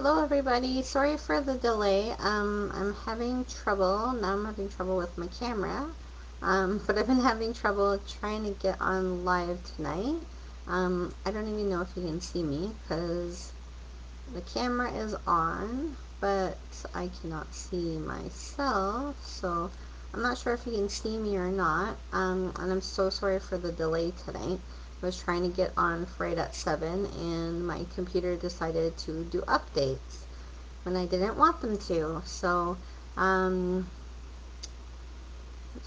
Hello everybody, sorry for the delay. I'm having trouble, now I'm having trouble with my camera, but I've been having trouble trying to get on live tonight. I don't even know if you can see me because the camera is on, but I cannot see myself, so I'm not sure if you can see me or not, and I'm so sorry for the delay tonight. I was trying to get on right at 7 and my computer decided to do updates when I didn't want them to. So, I'm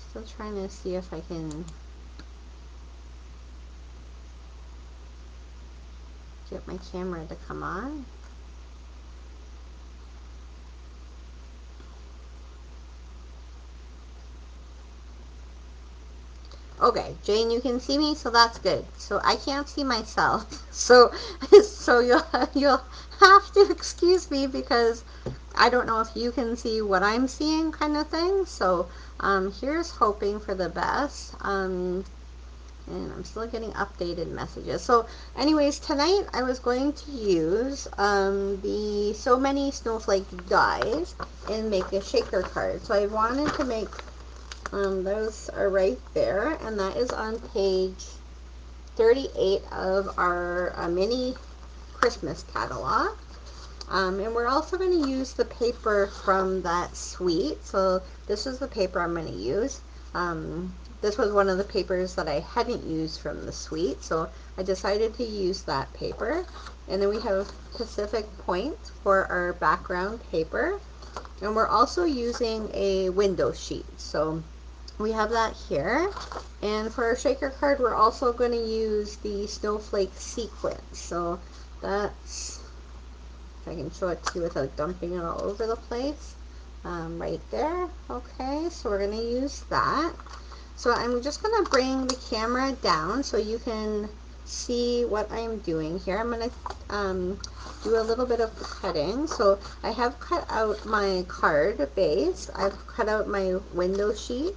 still trying to see if I can get my camera to come on. Okay, Jane, you can see me, so that's good. So I can't see myself, so you'll have to excuse me because I don't know if you can see what I'm seeing, kind of thing. So here's hoping for the best. And I'm still getting updated messages. So anyways, tonight I was going to use the So Many Snowflake dies and make a shaker card. So I wanted to make, those are right there, and that is on page 38 of our mini Christmas catalog. And we're also going to use the paper from that suite. So this is the paper I'm going to use. This was one of the papers that I hadn't used from the suite, so I decided to use that paper. And then we have Pacific Point for our background paper. And we're also using a window sheet. So we have that here. And for our shaker card, we're also going to use the snowflake sequence. So that's, if I can show it to you without dumping it all over the place, right there. Okay, so we're going to use that. So I'm just going to bring the camera down so you can see what I'm doing here. I'm going to do a little bit of cutting. So I have cut out my card base, I've cut out my window sheet,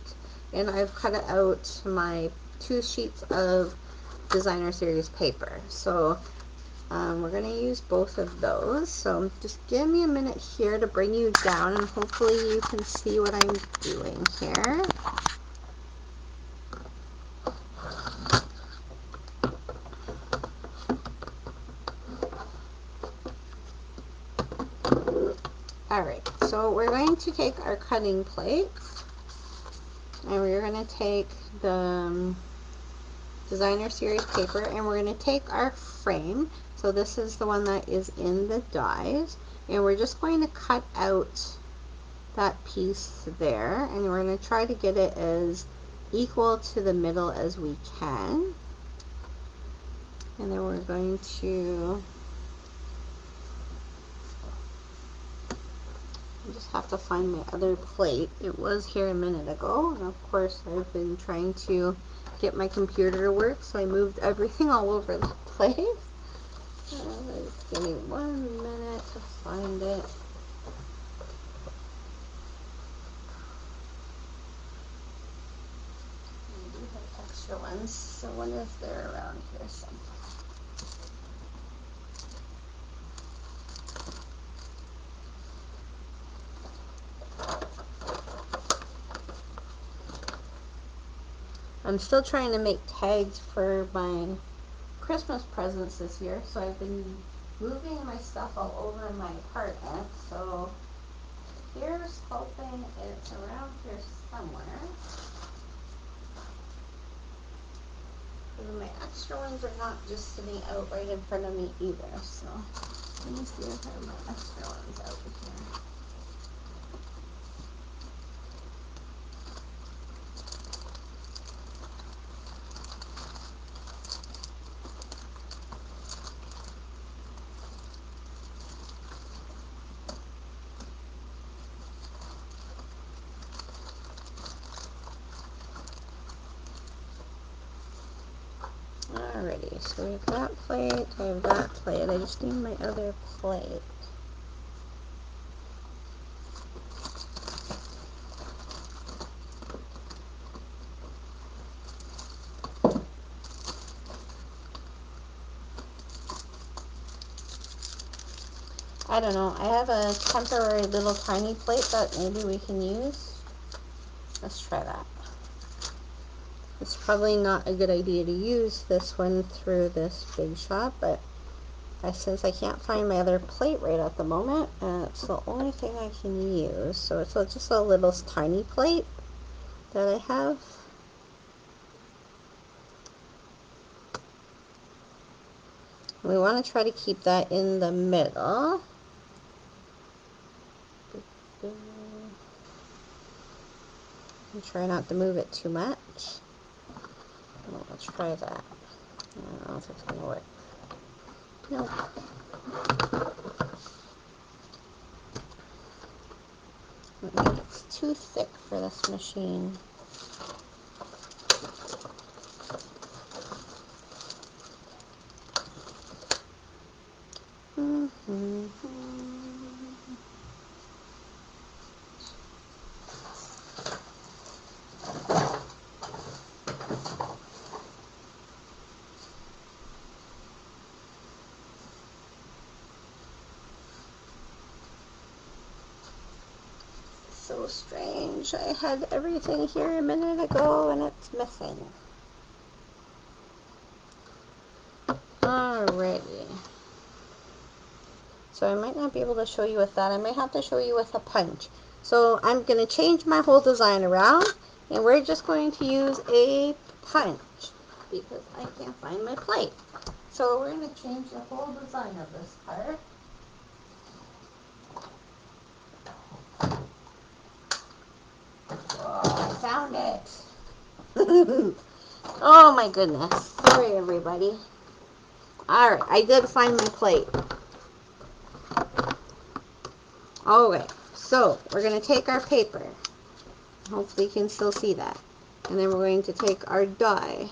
and I've cut out my 2 sheets of designer series paper. So we're going to use both of those. So just give me a minute here to bring you down, and hopefully you can see what I'm doing here. Alright, so we're going to take our cutting plates, and we're going to take the designer series paper, and we're going to take our frame. So this is the one that is in the dies, and we're just going to cut out that piece there, and we're going to try to get it as equal to the middle as we can. And then we're going to just have to find my other plate. It was here a minute ago, and of course I've been trying to get my computer to work, so I moved everything all over the place. Just give me 1 minute to find it. I do have extra ones, so one is there around here somewhere. I'm still trying to make tags for my Christmas presents this year, so I've been moving my stuff all over my apartment. So here's hoping it's around here somewhere. My extra ones are not just sitting out right in front of me either, so let me see if I have my extra ones out here. Alrighty, so we have that plate, I have that plate, I just need my other plate. I don't know. I have a temporary little tiny plate that maybe we can use. Let's try that. It's probably not a good idea to use this one through this Big Shot, but since I can't find my other plate right at the moment, it's the only thing I can use. So it's just a little tiny plate that I have. We want to try to keep that in the middle. And try not to move it too much. Well, let's try that. I don't know if it's going to work. Nope. Maybe it's too thick for this machine. So strange. I had everything here a minute ago and it's missing. Alrighty. So I might not be able to show you with that. I might have to show you with a punch. So I'm going to change my whole design around, and we're just going to use a punch because I can't find my plate. So we're going to change the whole design of this part. Oh, I found it. Oh my goodness. Sorry everybody. Alright, I did find my plate. Okay, so we're going to take our paper. Hopefully you can still see that. And then we're going to take our die.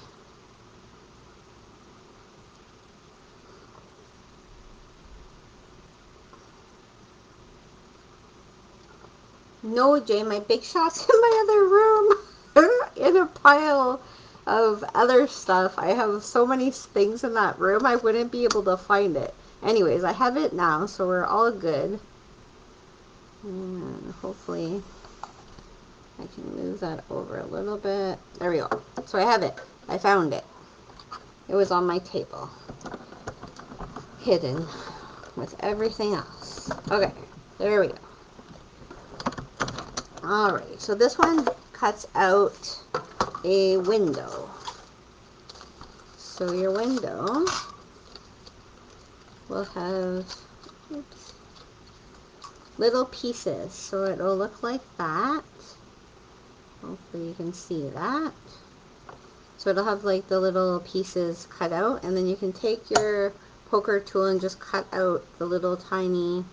No, Jay, my Big Shot's in my other room. In a pile of other stuff. I have so many things in that room, I wouldn't be able to find it. Anyways, I have it now, so we're all good. And hopefully I can move that over a little bit. There we go. So I have it. I found it. It was on my table. Hidden with everything else. Okay, there we go. Alright, so this one cuts out a window. So your window will have little pieces. So it'll look like that. Hopefully you can see that. So it'll have like the little pieces cut out, and then you can take your poker tool and just cut out the little tiny,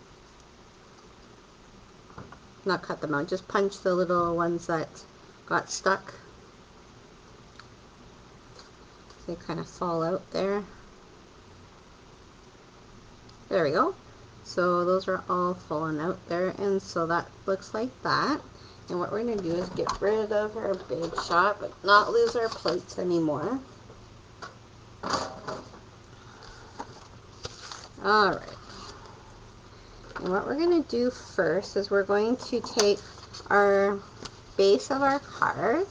not cut them out, just punch the little ones that got stuck. They kind of fall out there. There we go. So those are all fallen out there, and so that looks like that. And what we're going to do is get rid of our Big Shot, but not lose our plates anymore. Alright. And what we're going to do first is we're going to take our base of our card.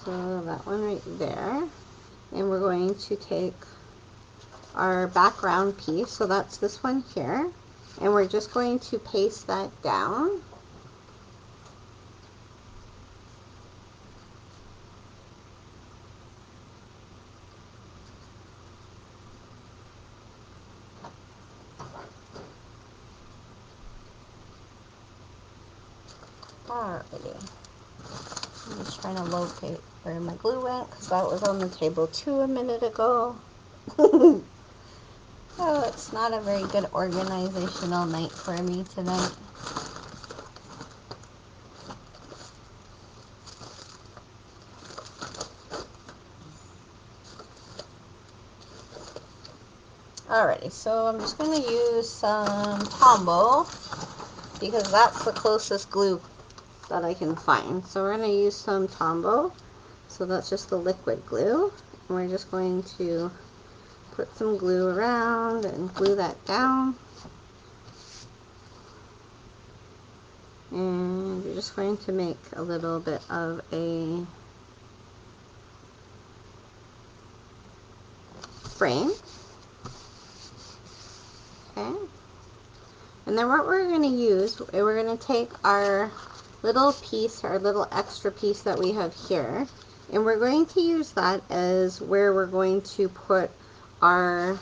So that one right there. And we're going to take our background piece, so that's this one here. And we're just going to paste that down. Alrighty. I'm just trying to locate where my glue went, because that was on the table too a minute ago. Oh, it's not a very good organizational night for me tonight. Alrighty, so I'm just going to use some Tombow, because that's the closest glue that I can find. So we're going to use some Tombow. So that's just the liquid glue. And we're just going to put some glue around and glue that down. And you're just going to make a little bit of a frame. Okay. And then what we're going to use, we're going to take our little piece, our little extra piece that we have here, and we're going to use that as where we're going to put our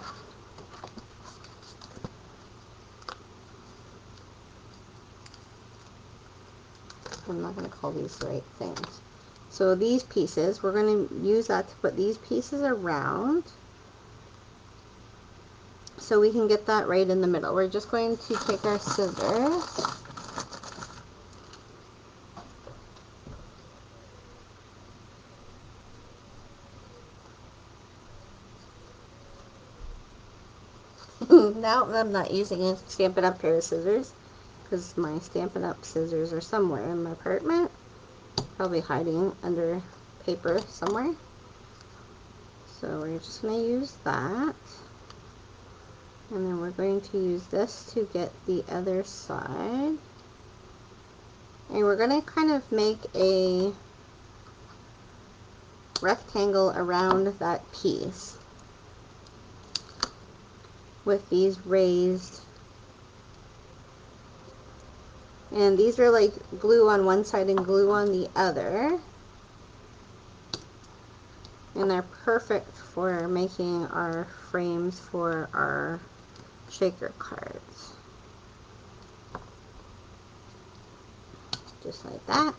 I'm not going to call these the right things. So these pieces, we're going to use that to put these pieces around so we can get that right in the middle. We're just going to take our scissors now I'm not using a Stampin' Up! Pair of scissors because my Stampin' Up! Scissors are somewhere in my apartment, probably hiding under paper somewhere. So we're just going to use that, and then we're going to use this to get the other side, and we're going to kind of make a rectangle around that piece with these raised, and these are like glue on one side and glue on the other, and they're perfect for making our frames for our shaker cards. Just like that.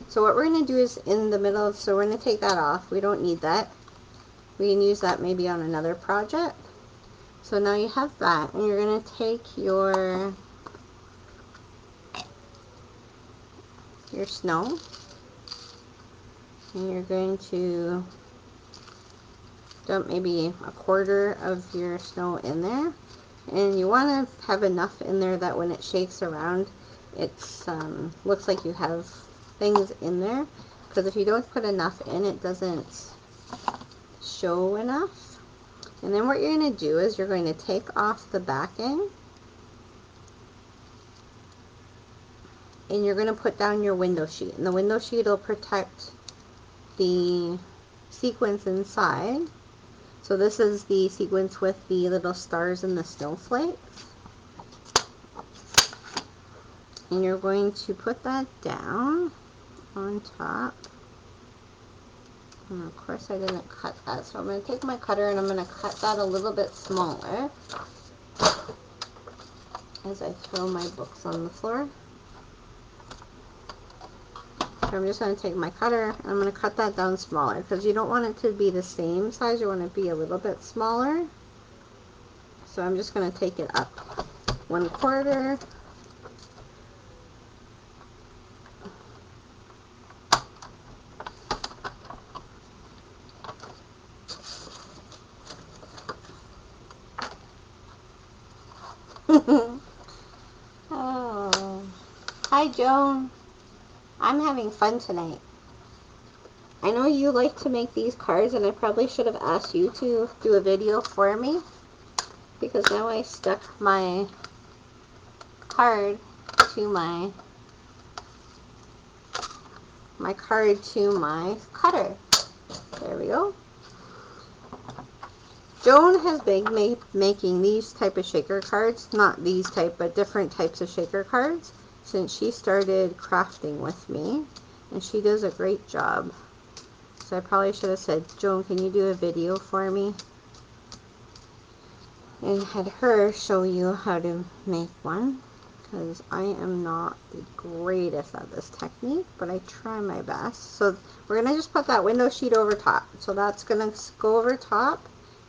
So what we're going to do is in the middle, so we're going to take that off. We don't need that. We can use that maybe on another project. So now you have that, and you're going to take your snow, and you're going to dump maybe a quarter of your snow in there, and you want to have enough in there that when it shakes around, it's looks like you have things in there, because if you don't put enough in, it doesn't show enough. And then what you're going to do is you're going to take off the backing, and you're going to put down your window sheet, and the window sheet will protect the sequins inside. So this is the sequence with the little stars and the snowflakes, and you're going to put that down on top. And of course I didn't cut that, so I'm going to take my cutter and I'm going to cut that a little bit smaller as I throw my books on the floor. So I'm just going to take my cutter and I'm going to cut that down smaller, because you don't want it to be the same size, you want it to be a little bit smaller. So I'm just going to take it up 1/4. Oh, hi Joan. I'm having fun tonight. I know you like to make these cards, and I probably should have asked you to do a video for me, because now I stuck my card to my cutter. There we go. Joan has been making these type of shaker cards, not these type, but different types of shaker cards, since she started crafting with me, and she does a great job. So I probably should have said, Joan, can you do a video for me? And had her show you how to make one, because I am not the greatest at this technique, but I try my best. So we're going to just put that window sheet over top. So that's going to go over top,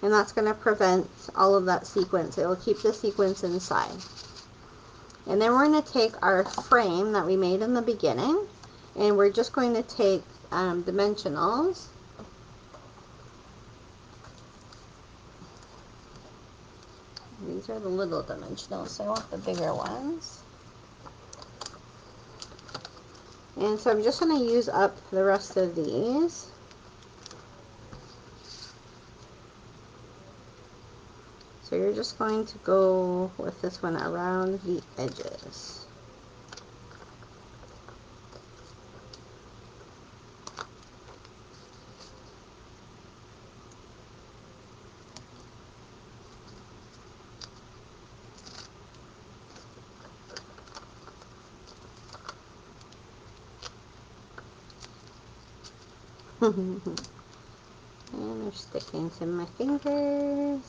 and that's going to prevent all of that sequence. It will keep the sequence inside. And then we're going to take our frame that we made in the beginning, and we're just going to take dimensionals. These are the little dimensionals, so I want the bigger ones. And so I'm just going to use up the rest of these. you're just going to go with this one around the edges. And they're sticking to my fingers.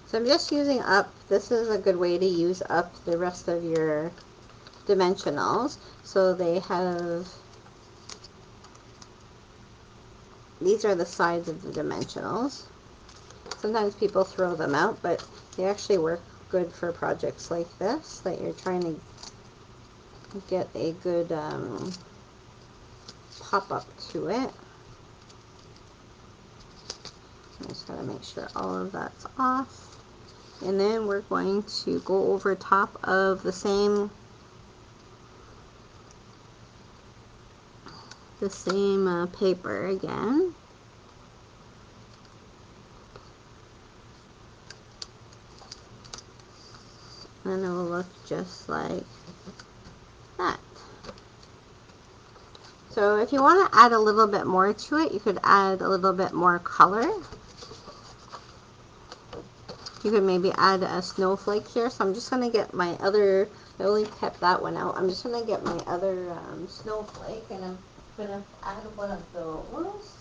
So I'm just using up, this is a good way to use up the rest of your dimensionals. So they have, these are the sides of the dimensionals. Sometimes people throw them out, but they actually work good for projects like this, that you're trying to get a good pop up to it. I just gotta make sure all of that's off. And then we're going to go over top of the same paper again. And it will look just like that. So if you want to add a little bit more to it, you could add a little bit more color. You could maybe add a snowflake here. So I'm just going to get my other, I only kept that one out. I'm just going to get my other snowflake, and I'm going to add one of those.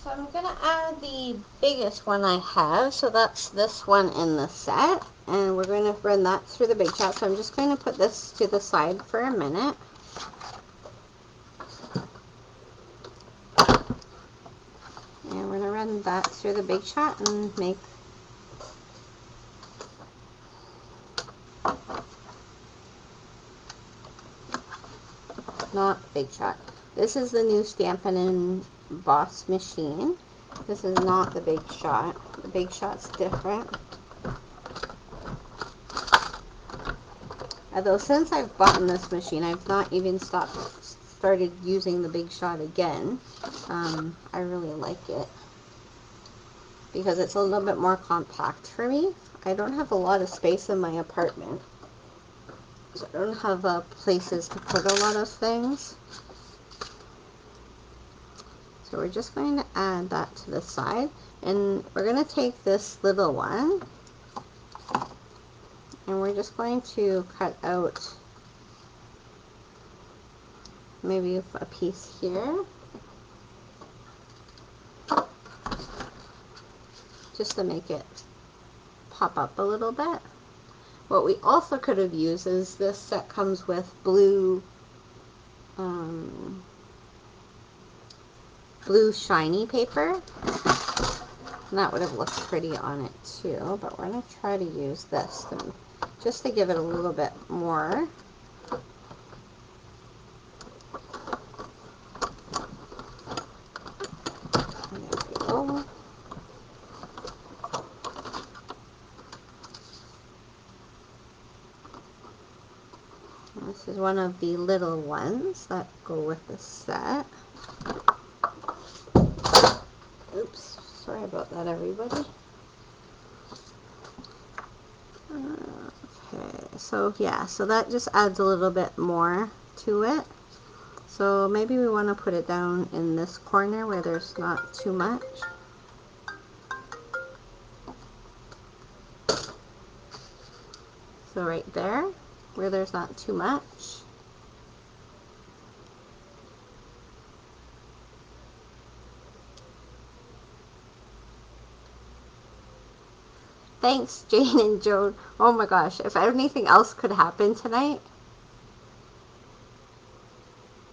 So I'm going to add the biggest one I have, so that's this one in the set, and we're going to run that through the Big Shot. So I'm just going to put this to the side for a minute. And we're going to run that through the Big Shot and make not Big Shot. This is the new Stampin' & Emboss machine. This is not the Big Shot. The Big Shot's different. Although since I've bought this machine, I've not even started using the Big Shot again. I really like it because it's a little bit more compact for me. I don't have a lot of space in my apartment, so I don't have places to put a lot of things. So we're just going to add that to the side, and we're going to take this little one, and we're just going to cut out maybe a piece here, just to make it pop up a little bit. What we also could have used is this set comes with blue blue shiny paper, and that would have looked pretty on it too, but we're going to try to use this just to give it a little bit more. There we go. This is one of the little ones that go with the set. Oops, sorry about that, everybody. Okay, so yeah, so that just adds a little bit more to it. So maybe we want to put it down in this corner where there's not too much. So right there, where there's not too much. Thanks, Jane and Joan. Oh my gosh, if anything else could happen tonight,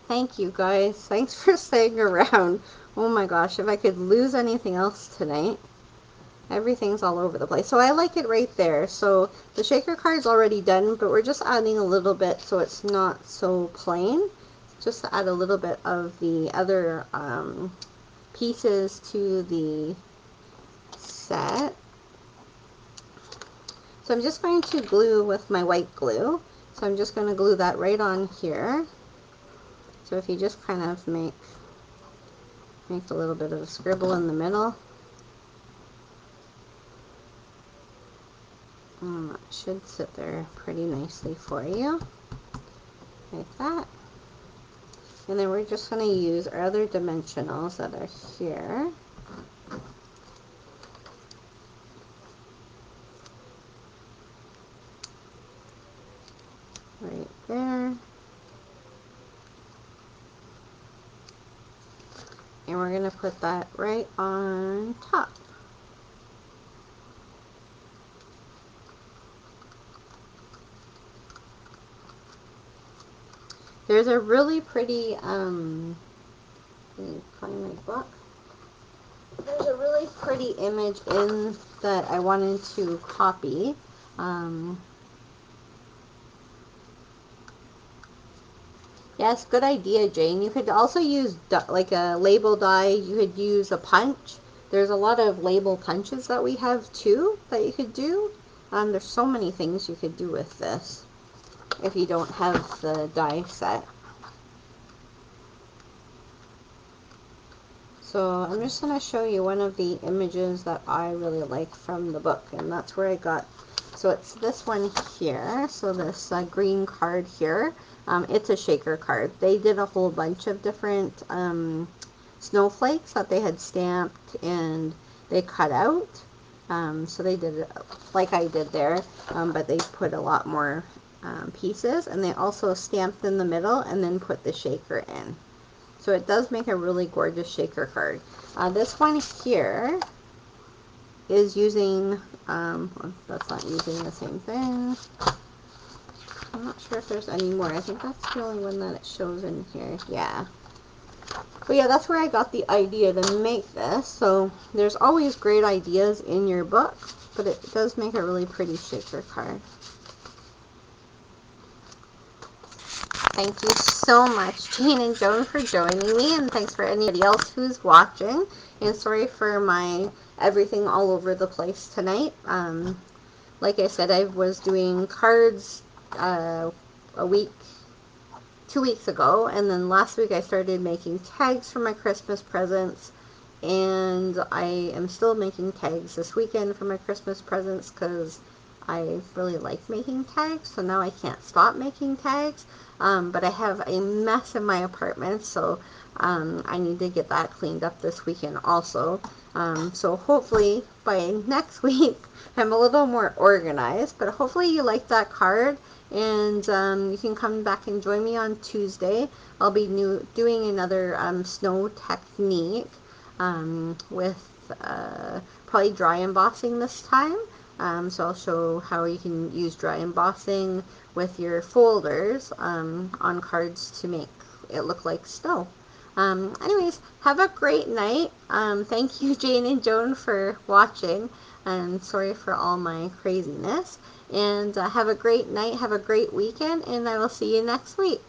thank you guys. Thanks for staying around. Oh my gosh, if I could lose anything else tonight. Everything's all over the place. So I like it right there. So the shaker card's already done, but we're just adding a little bit so it's not so plain. Just to add a little bit of the other pieces to the set. So I'm just going to glue with my white glue. So I'm just going to glue that right on here. So if you just kind of make a little bit of a scribble in the middle. It should sit there pretty nicely for you, like that. And then we're just going to use our other dimensionals that are here. Right there. And we're going to put that right on top. There's a really pretty, let me find my book. There's a really pretty image in that I wanted to copy. Yes, good idea, Jane. You could also use like a label die. You could use a punch. There's a lot of label punches that we have too that you could do. There's so many things you could do with this if you don't have the die set. So I'm just going to show you one of the images that I really like from the book, and that's where I got. So it's this one here. So this green card here. It's a shaker card. They did a whole bunch of different snowflakes that they had stamped and they cut out. So they did it like I did there, but they put a lot more pieces, and they also stamped in the middle and then put the shaker in. So it does make a really gorgeous shaker card. This one here is using, that's not using the same thing. I'm not sure if there's any more. I think that's the only one that it shows in here. Yeah. But yeah, that's where I got the idea to make this. So there's always great ideas in your book, but it does make a really pretty shaker card. Thank you so much, Jane and Joan, for joining me, and thanks for anybody else who's watching. And sorry for my everything all over the place tonight. Like I said, I was doing cards a week, 2 weeks ago, and then last week I started making tags for my Christmas presents, and I am still making tags this weekend for my Christmas presents because I really like making tags, so now I can't stop making tags. But I have a mess in my apartment, so I need to get that cleaned up this weekend also. So hopefully by next week I'm a little more organized, but hopefully you like that card, and you can come back and join me on Tuesday. I'll be doing another snow technique with probably dry embossing this time. So I'll show how you can use dry embossing with your folders on cards to make it look like snow. Anyways, have a great night. Thank you, Jane and Joan, for watching. And sorry for all my craziness. And have a great night. Have a great weekend. And I will see you next week.